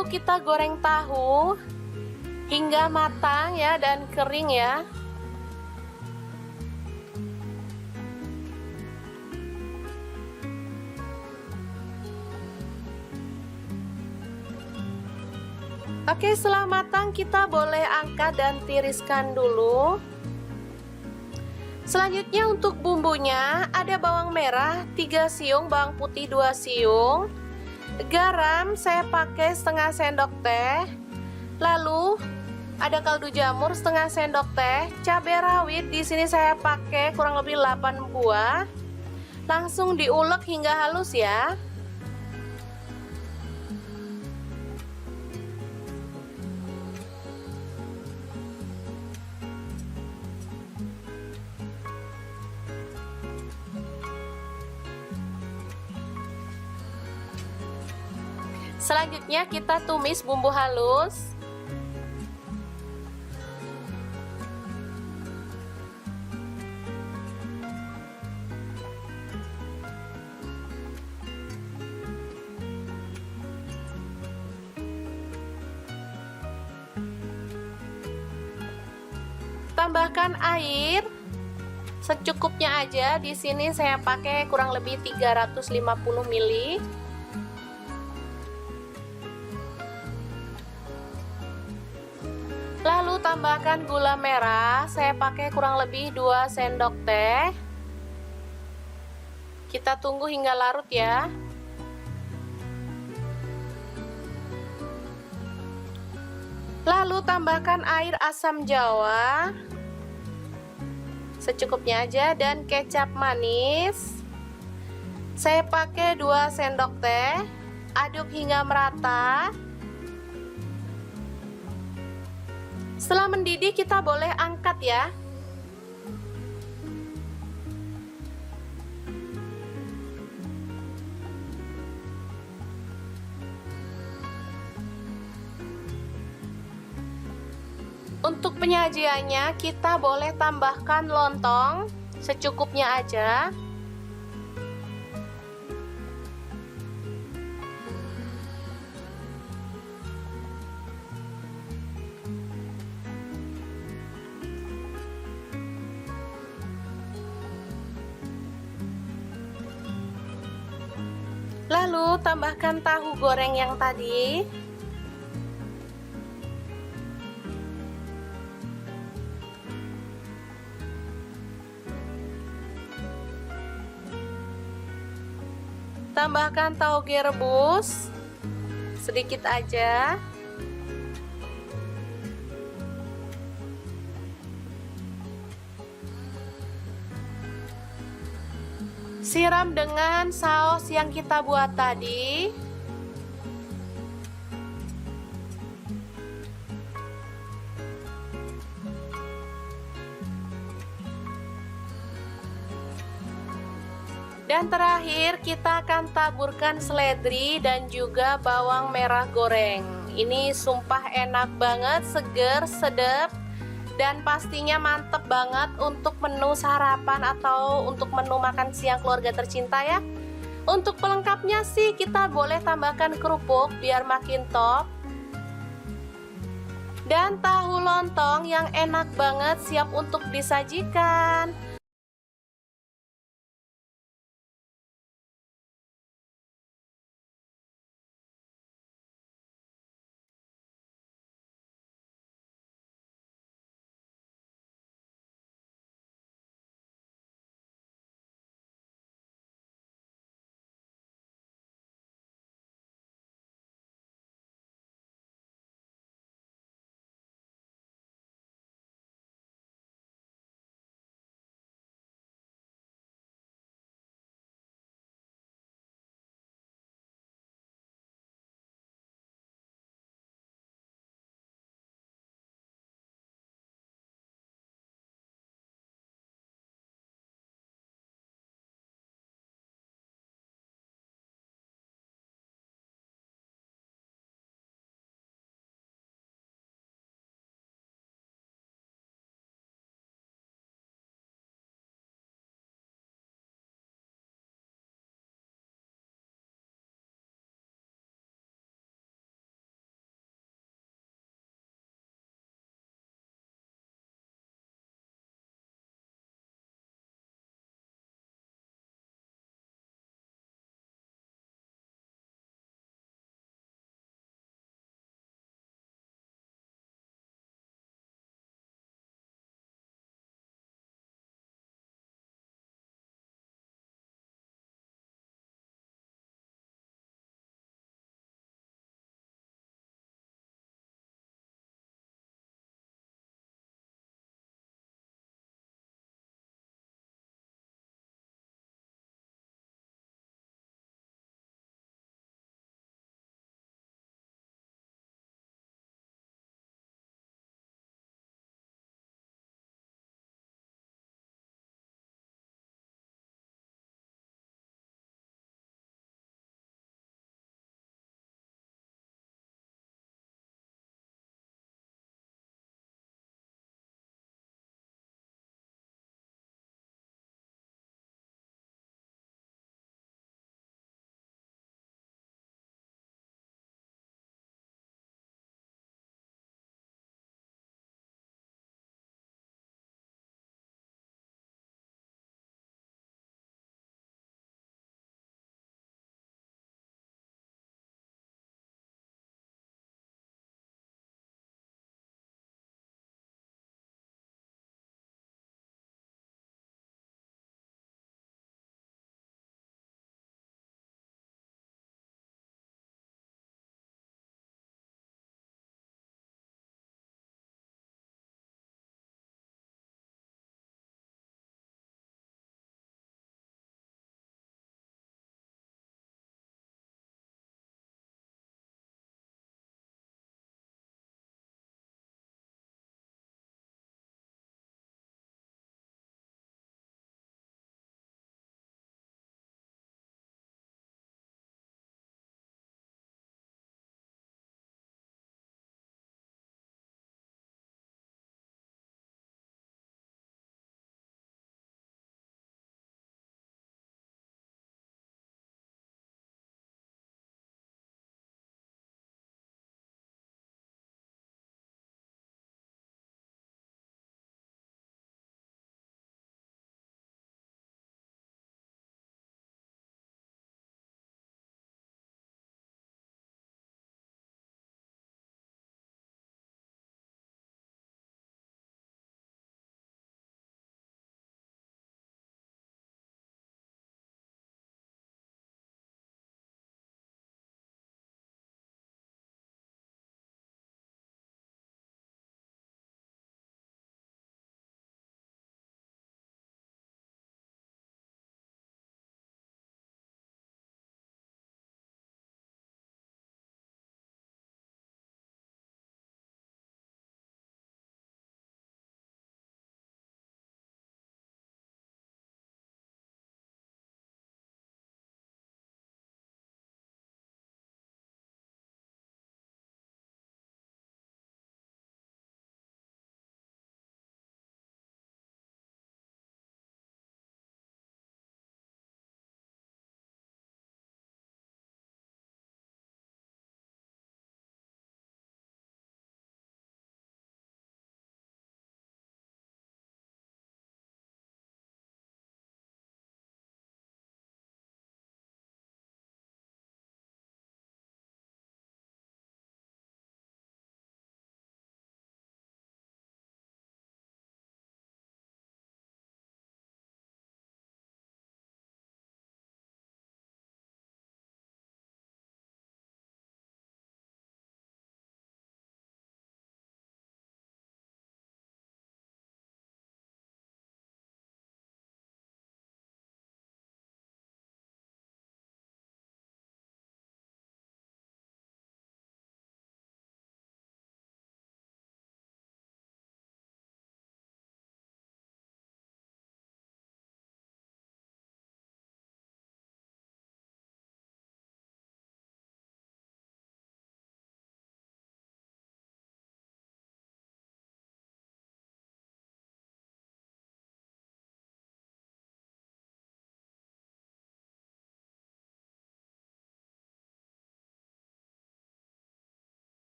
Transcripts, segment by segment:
Lalu kita goreng tahu hingga matang ya dan kering ya. Oke, setelah matang kita boleh angkat dan tiriskan dulu. Selanjutnya untuk bumbunya ada bawang merah 3 siung, bawang putih 2 siung. Garam saya pakai setengah sendok teh. Lalu ada kaldu jamur setengah sendok teh. Cabai rawit di sini saya pakai kurang lebih 8 buah. Langsung diulek hingga halus ya. Selanjutnya kita tumis bumbu halus. Tambahkan air secukupnya aja. Di sini saya pakai kurang lebih 350 ml. Lalu tambahkan gula merah, saya pakai kurang lebih 2 sendok teh. Kita tunggu hingga larut ya. Lalu tambahkan air asam jawa secukupnya aja dan kecap manis. Saya pakai 2 sendok teh. Aduk hingga merata. Setelah mendidih kita boleh angkat ya. Untuk penyajiannya kita boleh tambahkan lontong secukupnya aja. Lalu tambahkan tahu goreng yang tadi. Tambahkan tauge rebus sedikit aja. Siram dengan saus yang kita buat tadi. Dan terakhir kita akan taburkan seledri dan juga bawang merah goreng. Ini sumpah enak banget, seger, sedap, dan pastinya mantep banget untuk menu sarapan atau untuk menu makan siang keluarga tercinta ya. Untuk pelengkapnya sih kita boleh tambahkan kerupuk biar makin top. Dan tahu lontong yang enak banget siap untuk disajikan.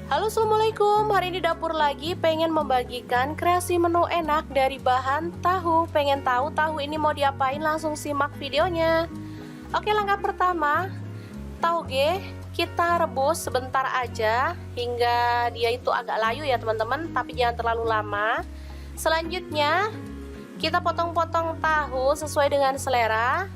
Halo, assalamualaikum. Hari ini dapur lagi pengen membagikan kreasi menu enak dari bahan tahu. Pengen tahu tahu ini mau diapain? Langsung simak videonya. Oke, langkah pertama, tauge kita rebus sebentar aja hingga dia itu agak layu ya teman-teman, tapi jangan terlalu lama. Selanjutnya kita potong-potong tahu sesuai dengan selera.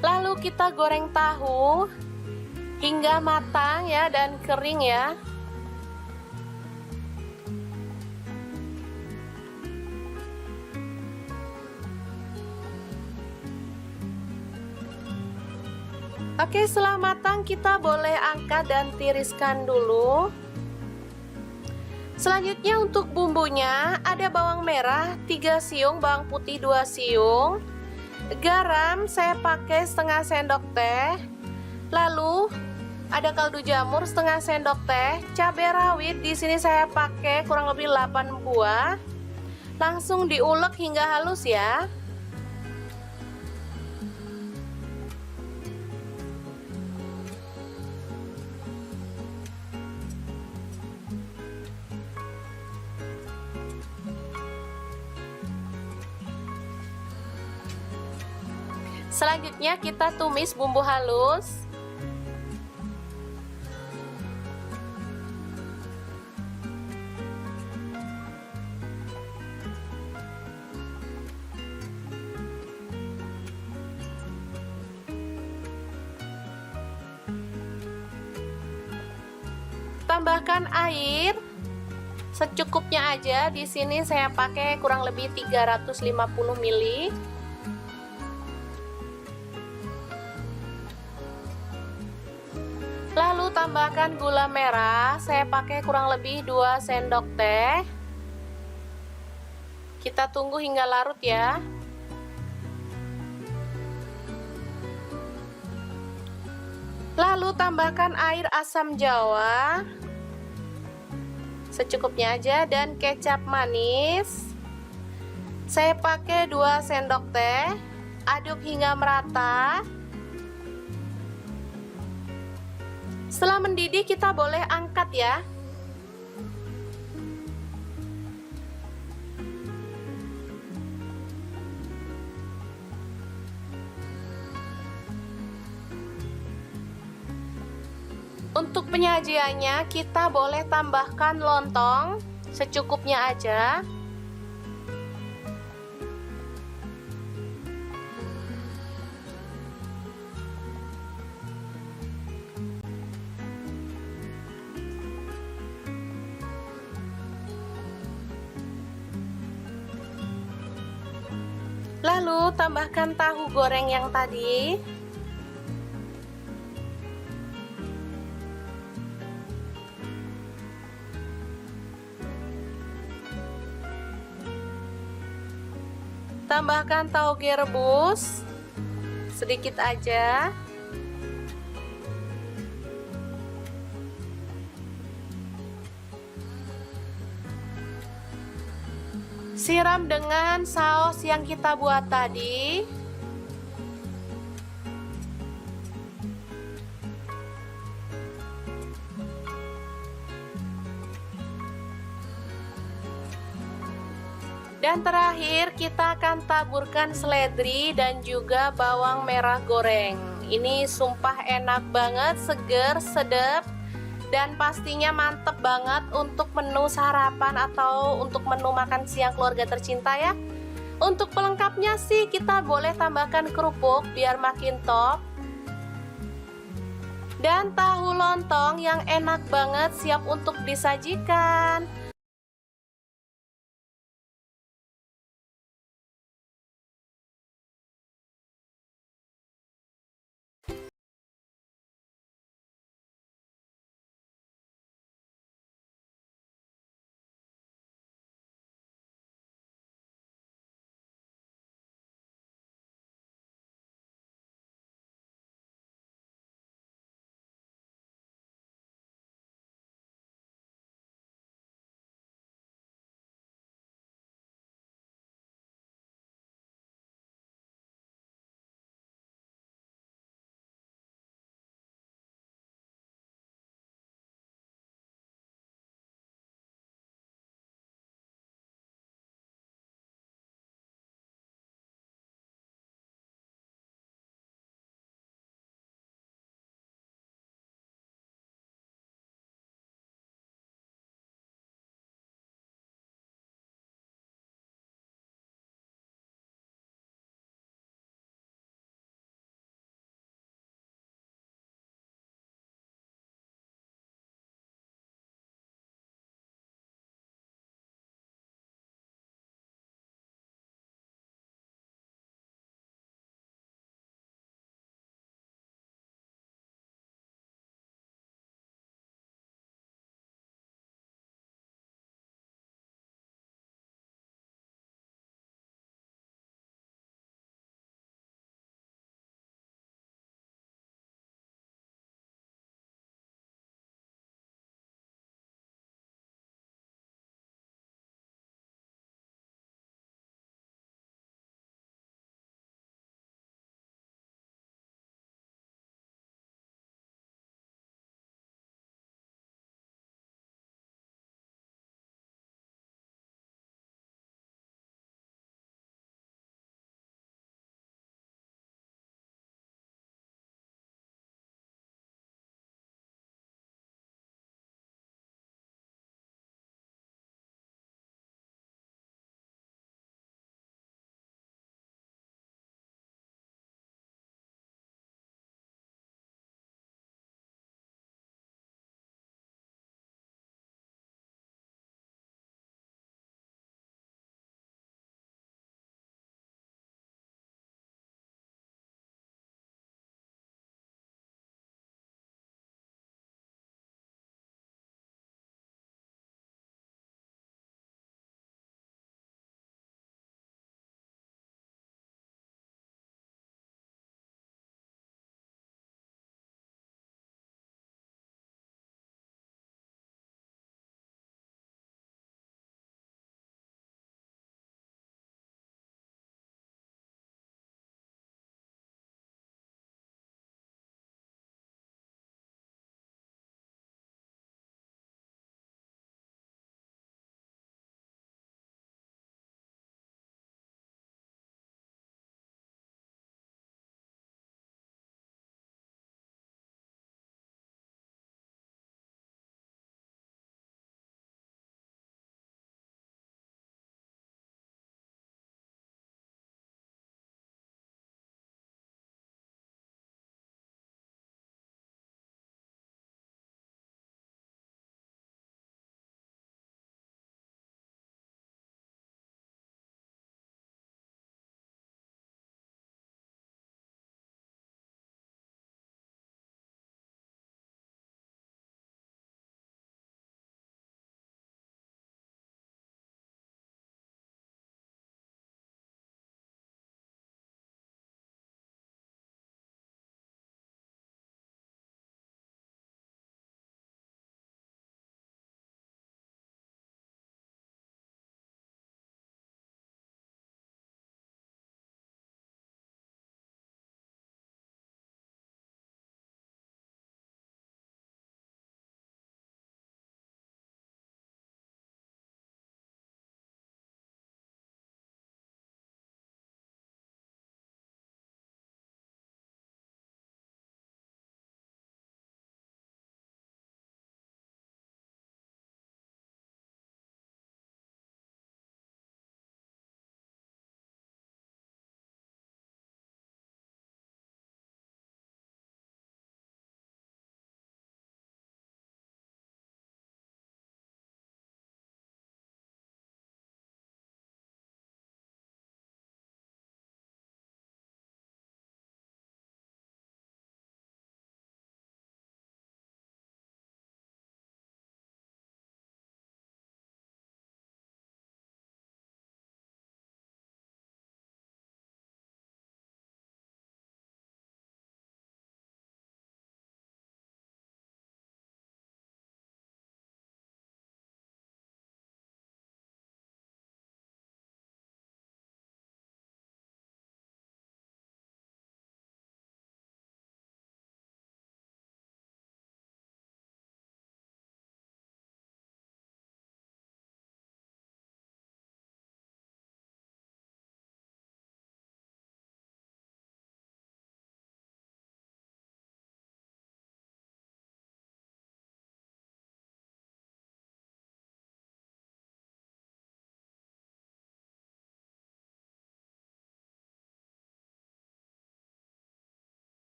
Lalu kita goreng tahu hingga matang ya dan kering ya. Oke, setelah matang kita boleh angkat dan tiriskan dulu. Selanjutnya untuk bumbunya ada bawang merah 3 siung, bawang putih 2 siung. Garam saya pakai setengah sendok teh. Lalu ada kaldu jamur setengah sendok teh. Cabai rawit di sini saya pakai kurang lebih 8 buah. Langsung diulek hingga halus ya. Selanjutnya kita tumis bumbu halus. Tambahkan air secukupnya aja. Di sini saya pakai kurang lebih 350 ml. Lalu tambahkan gula merah, saya pakai kurang lebih 2 sendok teh. Kita tunggu hingga larut ya. Lalu tambahkan air asam jawa secukupnya aja dan kecap manis. Saya pakai 2 sendok teh. Aduk hingga merata. Setelah mendidih kita boleh angkat ya. Untuk penyajiannya kita boleh tambahkan lontong secukupnya aja. Lalu tambahkan tahu goreng yang tadi. Tambahkan tauge rebus sedikit aja. Siram dengan saus yang kita buat tadi. Dan terakhir kita akan taburkan seledri dan juga bawang merah goreng. Ini sumpah enak banget, seger, sedap, dan pastinya mantep banget untuk menu sarapan atau untuk menu makan siang keluarga tercinta ya. Untuk pelengkapnya sih kita boleh tambahkan kerupuk biar makin top. Dan tahu lontong yang enak banget siap untuk disajikan.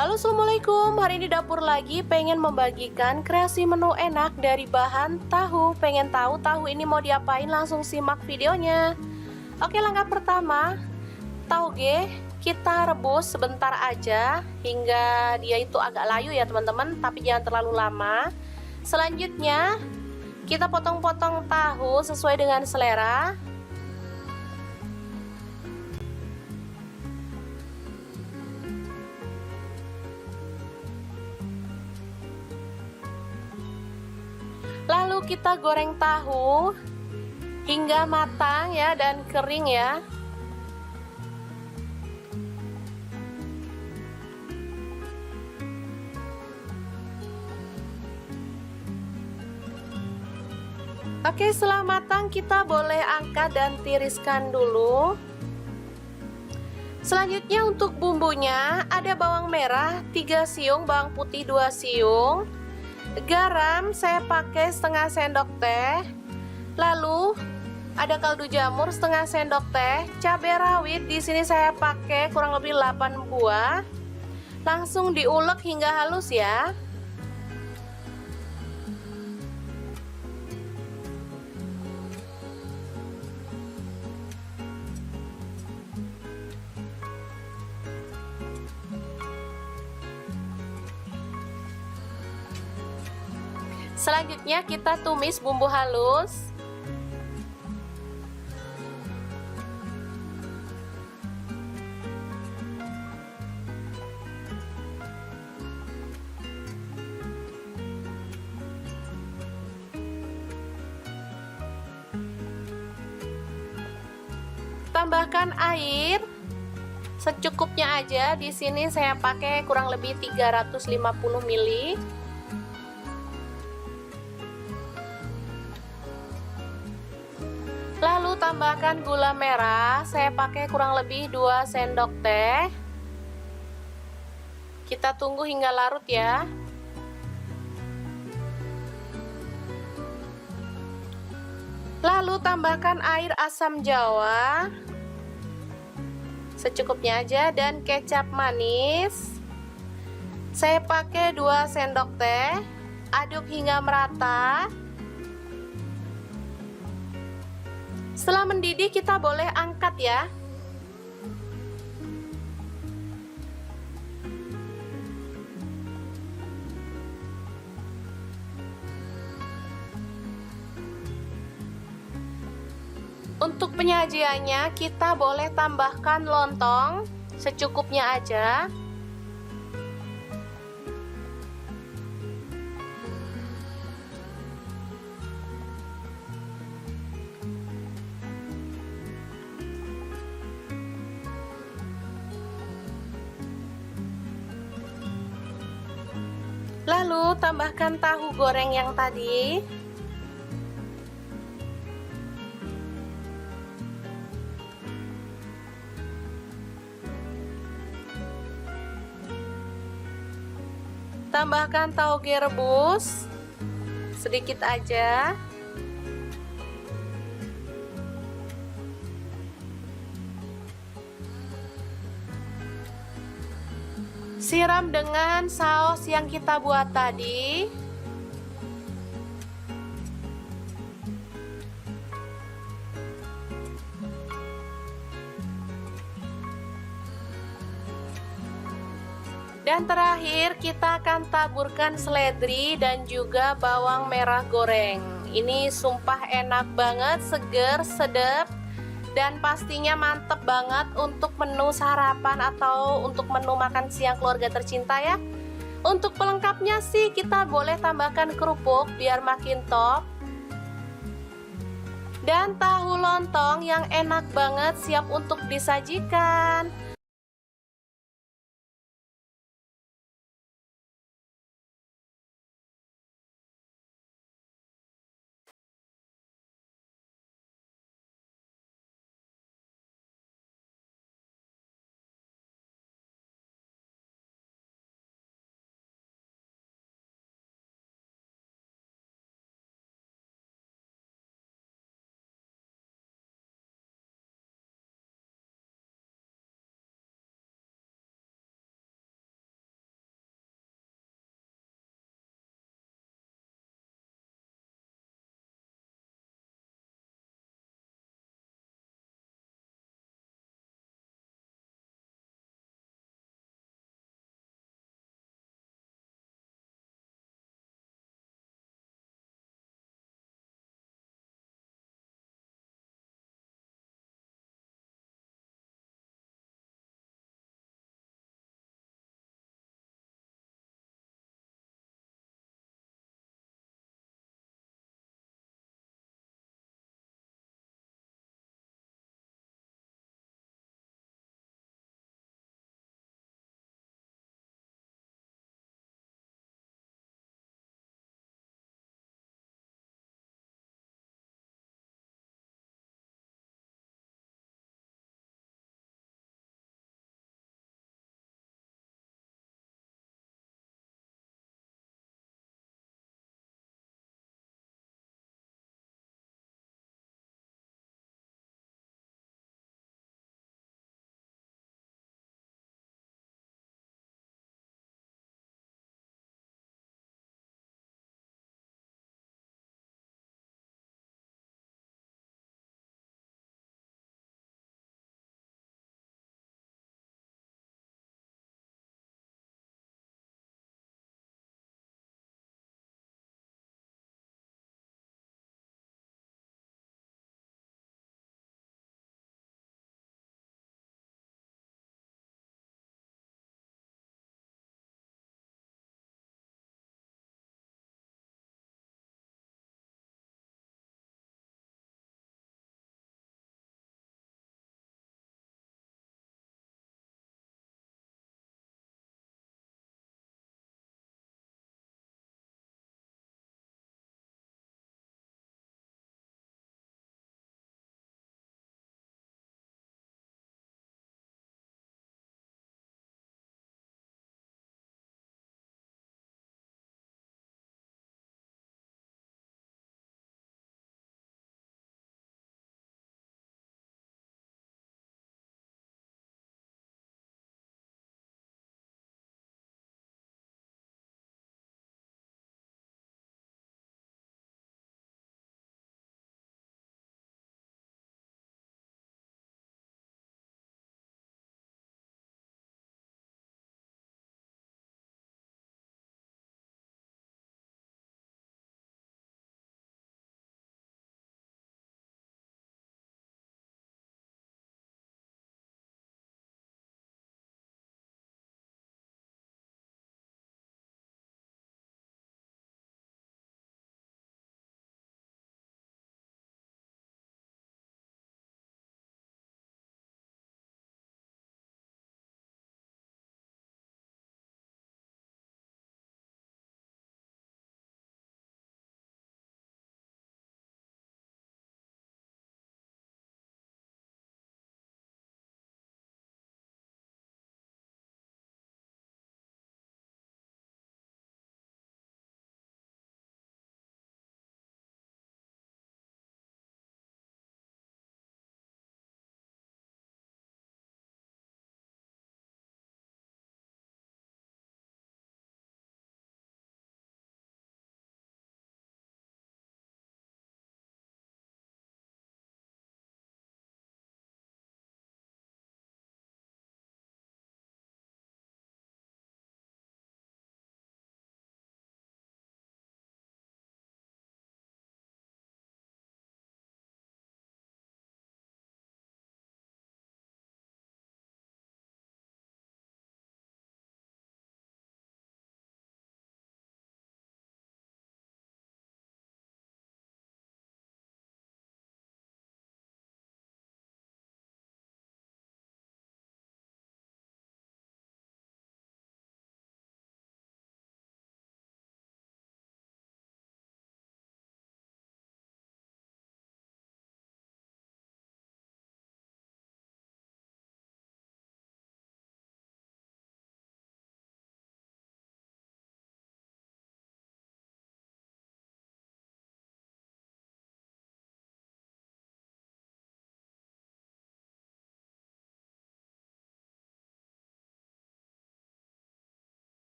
Halo, assalamualaikum. Hari ini dapur lagi pengen membagikan kreasi menu enak dari bahan tahu. Pengen tahu tahu ini mau diapain? Langsung simak videonya. Oke, langkah pertama, tauge kita rebus sebentar aja hingga dia itu agak layu ya teman-teman, tapi jangan terlalu lama. Selanjutnya kita potong-potong tahu sesuai dengan selera. Lalu kita goreng tahu hingga matang ya dan kering ya. Oke, setelah matang kita boleh angkat dan tiriskan dulu. Selanjutnya untuk bumbunya ada bawang merah 3 siung, bawang putih 2 siung. Garam saya pakai setengah sendok teh. Lalu ada kaldu jamur setengah sendok teh. Cabai rawit di sini saya pakai kurang lebih 8 buah. Langsung diulek hingga halus ya. Selanjutnya kita tumis bumbu halus. Tambahkan air secukupnya aja. Di sini saya pakai kurang lebih 350 ml. Lalu tambahkan gula merah, saya pakai kurang lebih 2 sendok teh. Kita tunggu hingga larut ya. Lalu tambahkan air asam jawa secukupnya aja dan kecap manis. Saya pakai 2 sendok teh. Aduk hingga merata. Setelah mendidih kita boleh angkat ya. Untuk penyajiannya kita boleh tambahkan lontong secukupnya aja. Lalu tambahkan tahu goreng yang tadi. Tambahkan tauge rebus sedikit aja. Siram dengan saus yang kita buat tadi. Dan terakhir kita akan taburkan seledri dan juga bawang merah goreng. Ini sumpah enak banget, seger, sedap, dan pastinya mantep banget untuk menu sarapan atau untuk menu makan siang keluarga tercinta ya. Untuk pelengkapnya sih kita boleh tambahkan kerupuk biar makin top. Dan tahu lontong yang enak banget siap untuk disajikan.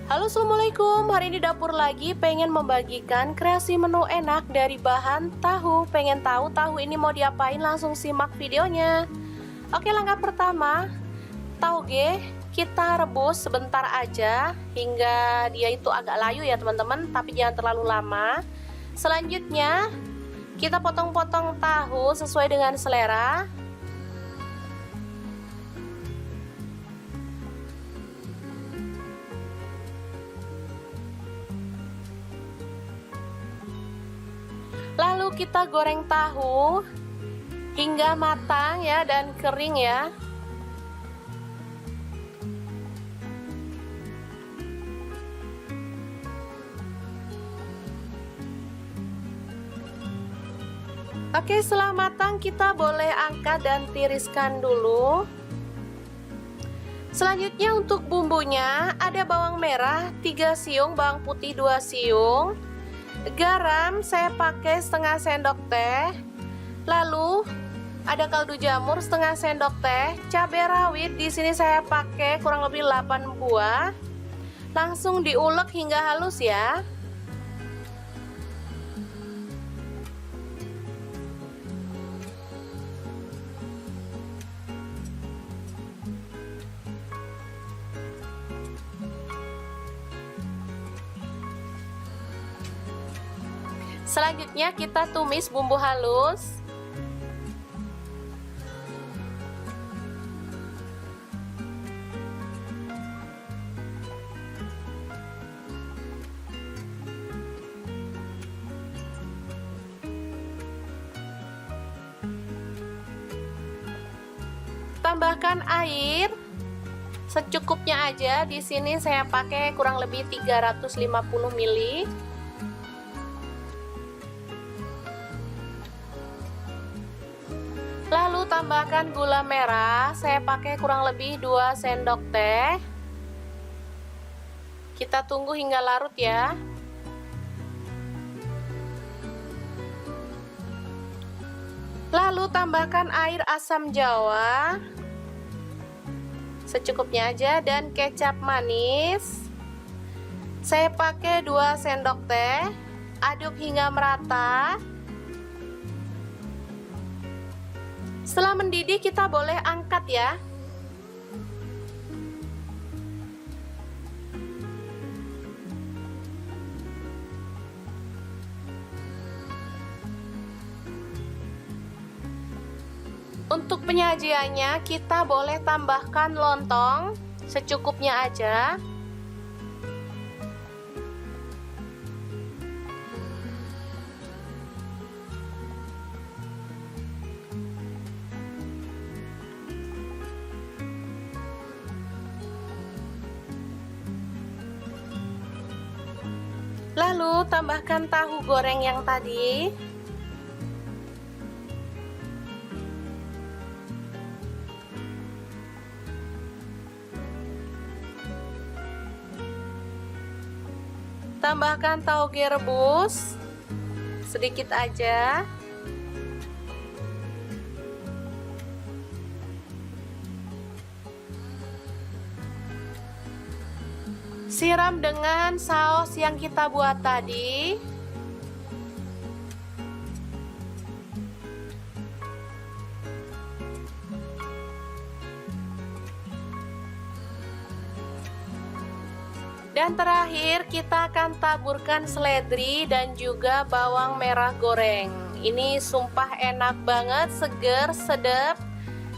Halo, assalamualaikum. Hari ini dapur lagi pengen membagikan kreasi menu enak dari bahan tahu. Pengen tahu tahu ini mau diapain? Langsung simak videonya. Oke, langkah pertama, tauge kita rebus sebentar aja hingga dia itu agak layu ya teman-teman, tapi jangan terlalu lama. Selanjutnya kita potong-potong tahu sesuai dengan selera. Lalu kita goreng tahu hingga matang ya dan kering ya. Oke, setelah matang kita boleh angkat dan tiriskan dulu. Selanjutnya untuk bumbunya ada bawang merah 3 siung, bawang putih 2 siung. Garam saya pakai setengah sendok teh. Lalu ada kaldu jamur setengah sendok teh. Cabai rawit di sini saya pakai kurang lebih 8 buah. Langsung diulek hingga halus ya. Selanjutnya kita tumis bumbu halus. Tambahkan air secukupnya aja. Di sini saya pakai kurang lebih 350 ml. Lalu tambahkan gula merah, saya pakai kurang lebih 2 sendok teh. Kita tunggu hingga larut ya. Lalu tambahkan air asam jawa secukupnya aja dan kecap manis. Saya pakai 2 sendok teh. Aduk hingga merata. Setelah mendidih kita boleh angkat ya. Untuk penyajiannya kita boleh tambahkan lontong secukupnya aja. Lalu tambahkan tahu goreng yang tadi. Tambahkan tauge rebus sedikit aja. Siram dengan saus yang kita buat tadi. Dan terakhir kita akan taburkan seledri dan juga bawang merah goreng. Ini sumpah enak banget, seger, sedap,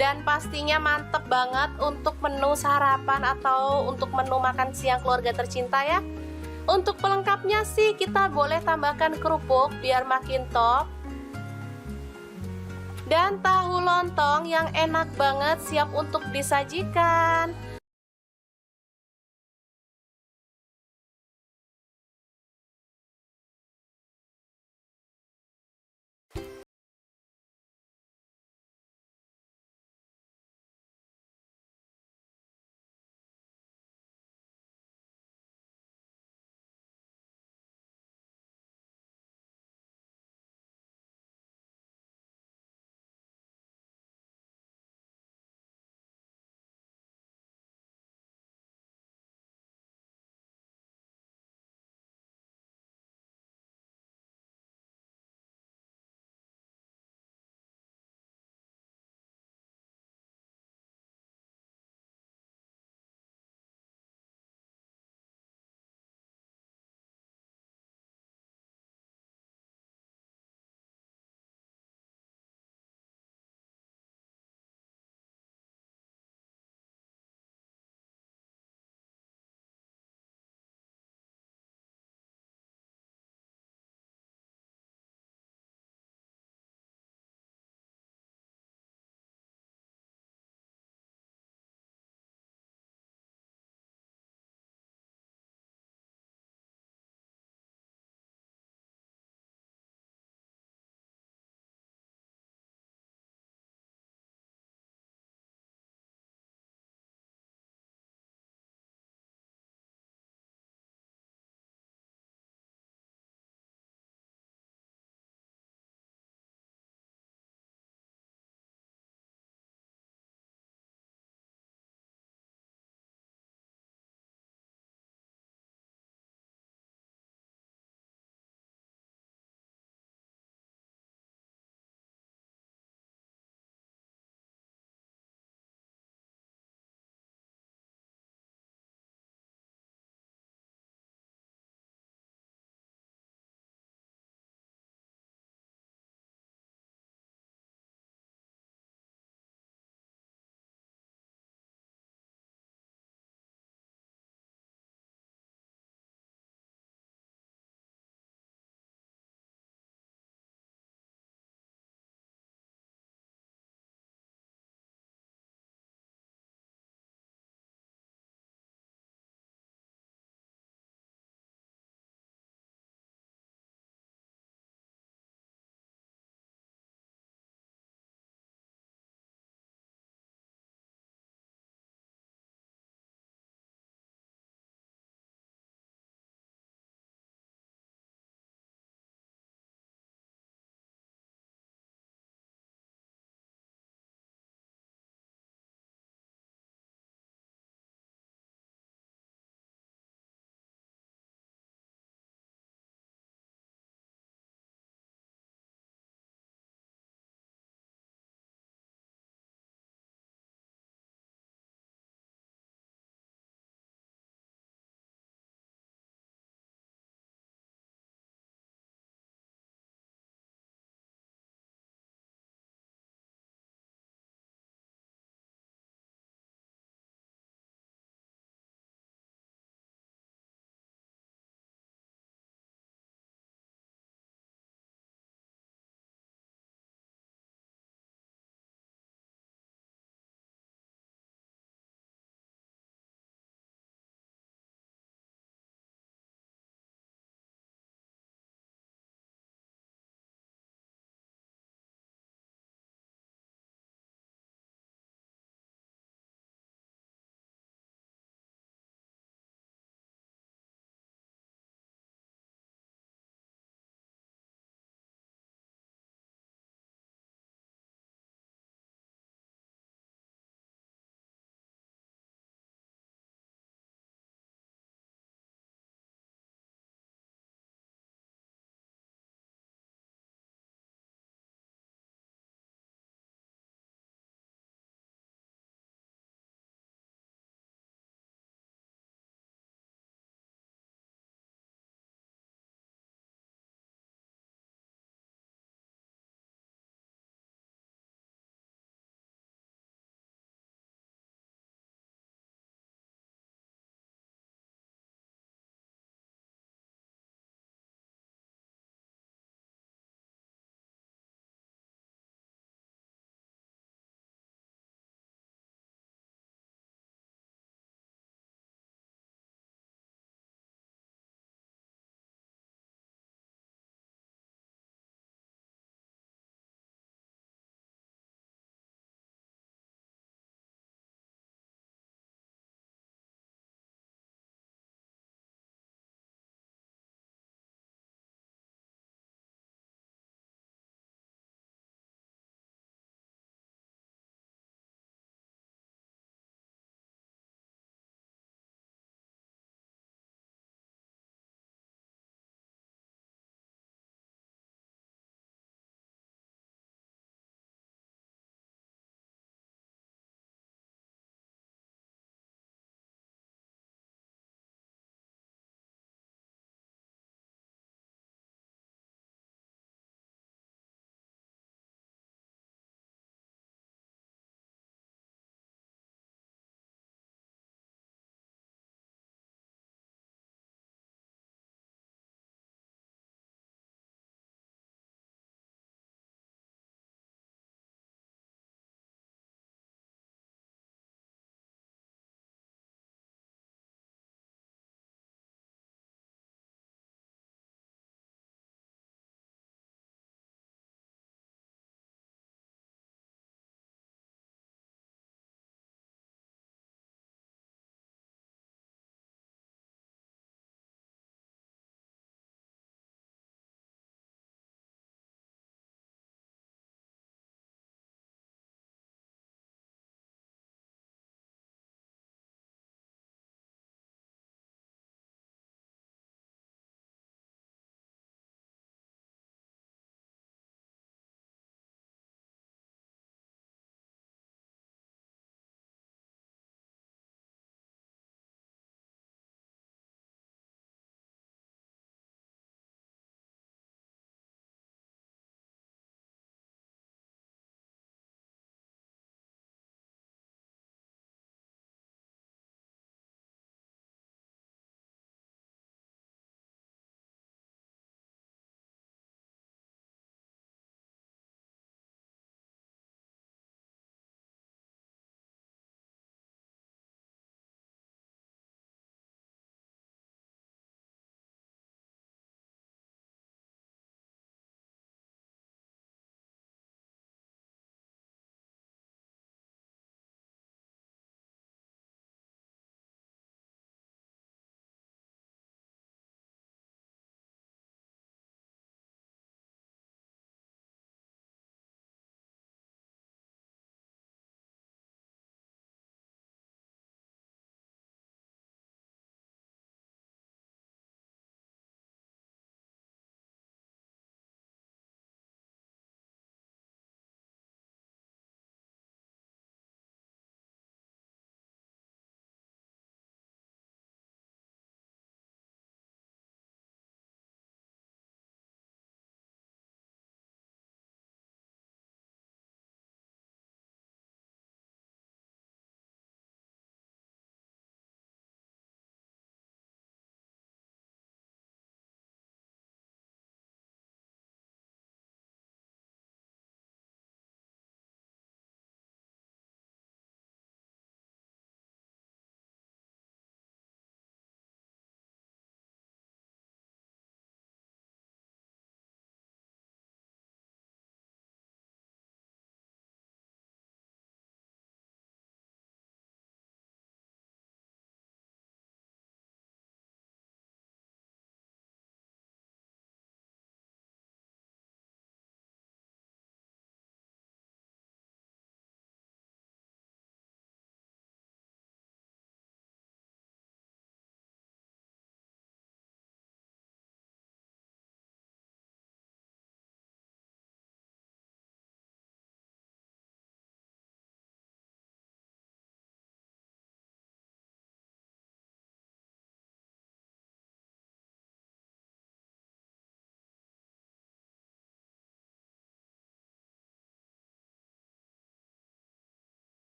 dan pastinya mantep banget untuk menu sarapan atau untuk menu makan siang keluarga tercinta ya. Untuk pelengkapnya sih kita boleh tambahkan kerupuk biar makin top. Dan tahu lontong yang enak banget siap untuk disajikan.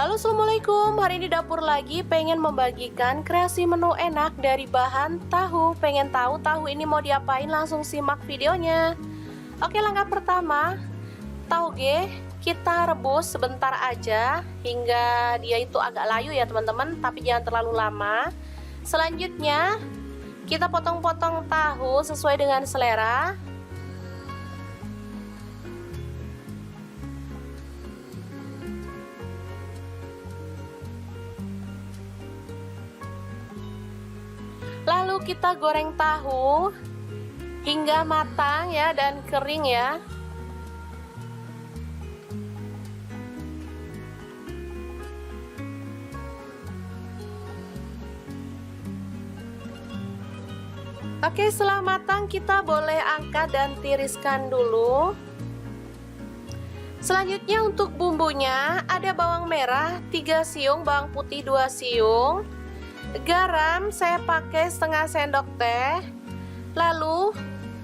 Halo, assalamualaikum. Hari ini dapur lagi pengen membagikan kreasi menu enak dari bahan tahu. Pengen tahu tahu ini mau diapain? Langsung simak videonya. Oke, langkah pertama, tauge kita rebus sebentar aja hingga dia itu agak layu ya teman-teman, tapi jangan terlalu lama. Selanjutnya kita potong-potong tahu sesuai dengan selera. Lalu kita goreng tahu hingga matang ya dan kering ya. Oke, setelah matang kita boleh angkat dan tiriskan dulu. Selanjutnya untuk bumbunya ada bawang merah 3 siung, bawang putih 2 siung. Garam saya pakai setengah sendok teh. Lalu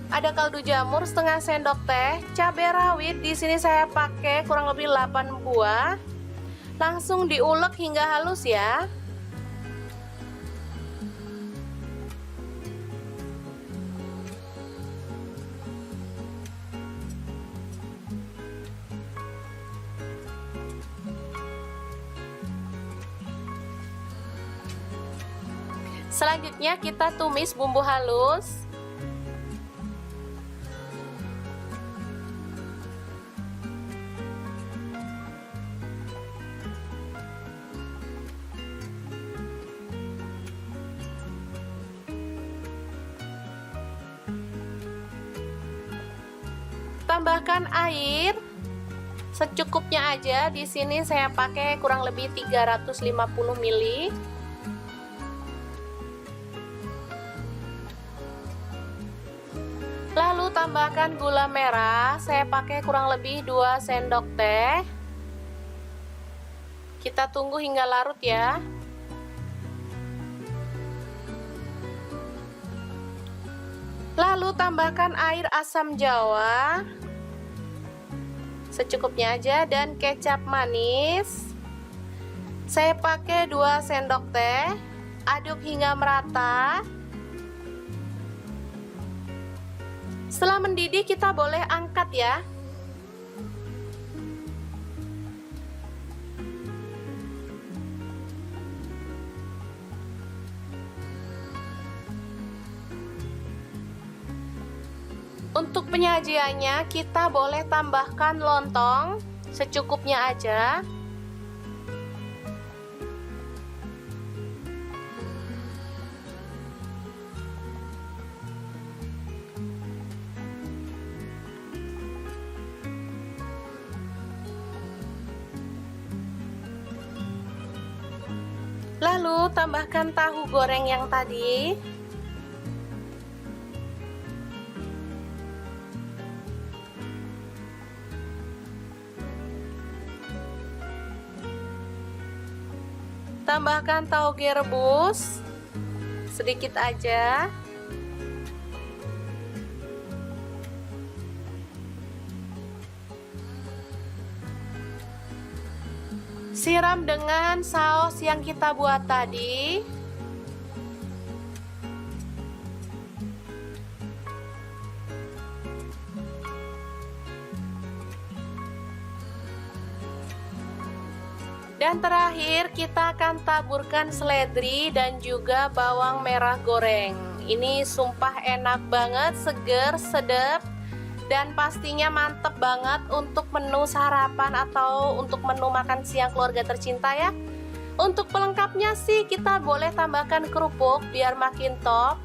ada kaldu jamur setengah sendok teh. Cabai rawit di sini saya pakai kurang lebih 8 buah. Langsung diulek hingga halus ya. Selanjutnya kita tumis bumbu halus. Tambahkan air secukupnya aja. Di sini saya pakai kurang lebih 350 ml. Lalu tambahkan gula merah, saya pakai kurang lebih 2 sendok teh. Kita tunggu hingga larut ya. Lalu tambahkan air asam jawa secukupnya aja dan kecap manis. Saya pakai 2 sendok teh. Aduk hingga merata. Setelah mendidih kita boleh angkat ya. Untuk penyajiannya kita boleh tambahkan lontong secukupnya aja. Lalu tambahkan tahu goreng yang tadi. Tambahkan tauge rebus sedikit aja. Siram dengan saus yang kita buat tadi. Dan terakhir kita akan taburkan seledri dan juga bawang merah goreng. Ini sumpah enak banget, seger, sedap, dan pastinya mantep banget untuk menu sarapan atau untuk menu makan siang keluarga tercinta ya. Untuk pelengkapnya sih kita boleh tambahkan kerupuk biar makin top.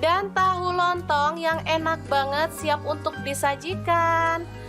Dan tahu lontong yang enak banget siap untuk disajikan.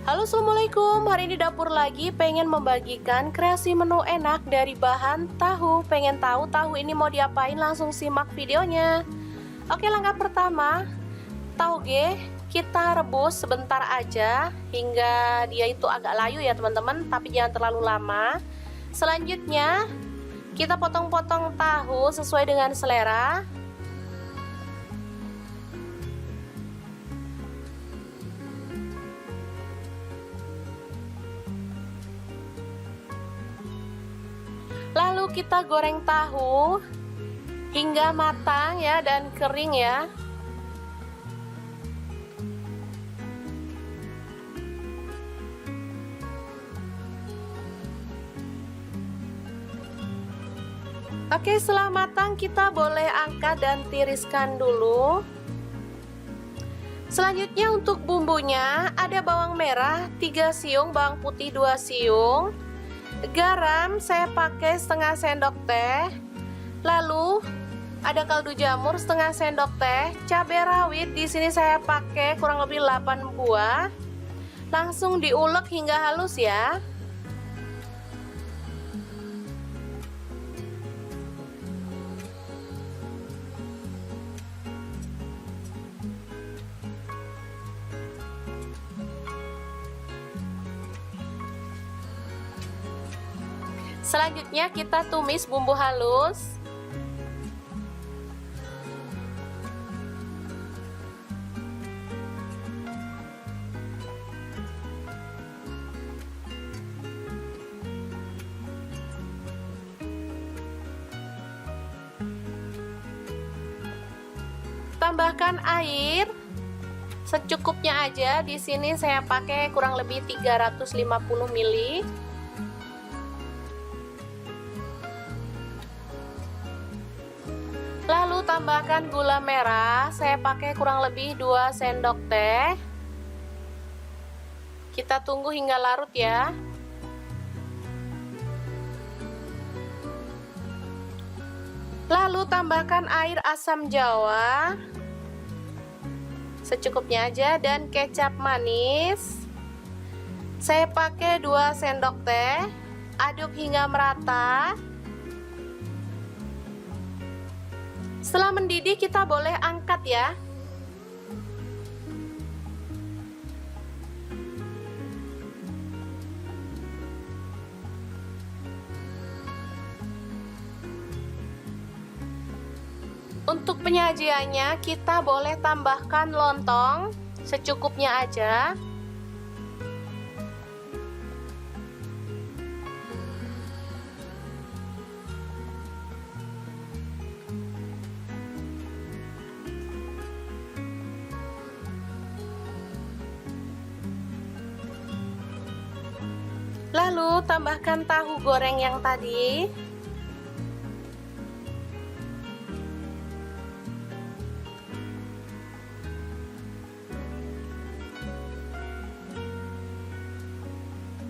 Halo, assalamualaikum. Hari ini dapur lagi pengen membagikan kreasi menu enak dari bahan tahu. Pengen tahu tahu ini mau diapain? Langsung simak videonya. Oke, langkah pertama, tauge kita rebus sebentar aja hingga dia itu agak layu ya teman-teman, tapi jangan terlalu lama. Selanjutnya kita potong-potong tahu sesuai dengan selera. Lalu kita goreng tahu hingga matang ya dan kering ya. Oke, setelah matang kita boleh angkat dan tiriskan dulu. Selanjutnya untuk bumbunya ada bawang merah 3 siung, bawang putih 2 siung. Garam saya pakai setengah sendok teh. Lalu ada kaldu jamur setengah sendok teh. Cabai rawit di sini saya pakai kurang lebih 8 buah. Langsung diulek hingga halus ya. Selanjutnya kita tumis bumbu halus. Tambahkan air secukupnya aja. Di sini saya pakai kurang lebih 350 ml. Lalu tambahkan gula merah, saya pakai kurang lebih 2 sendok teh. Kita tunggu hingga larut ya. Lalu tambahkan air asam jawa secukupnya aja dan kecap manis. Saya pakai 2 sendok teh. Aduk hingga merata. Setelah mendidih kita boleh angkat ya. Untuk penyajiannya kita boleh tambahkan lontong secukupnya aja. Lalu tambahkan tahu goreng yang tadi.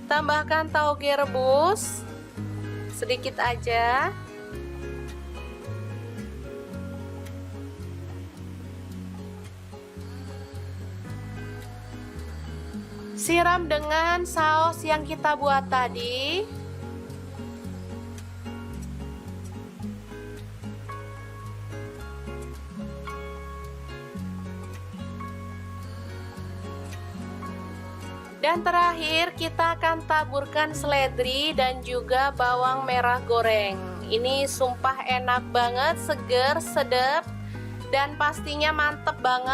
Tambahkan tauge rebus sedikit aja. Siram dengan saus yang kita buat tadi. Dan terakhir kita akan taburkan seledri dan juga bawang merah goreng. Ini sumpah enak banget, seger, sedap, dan pastinya mantep banget.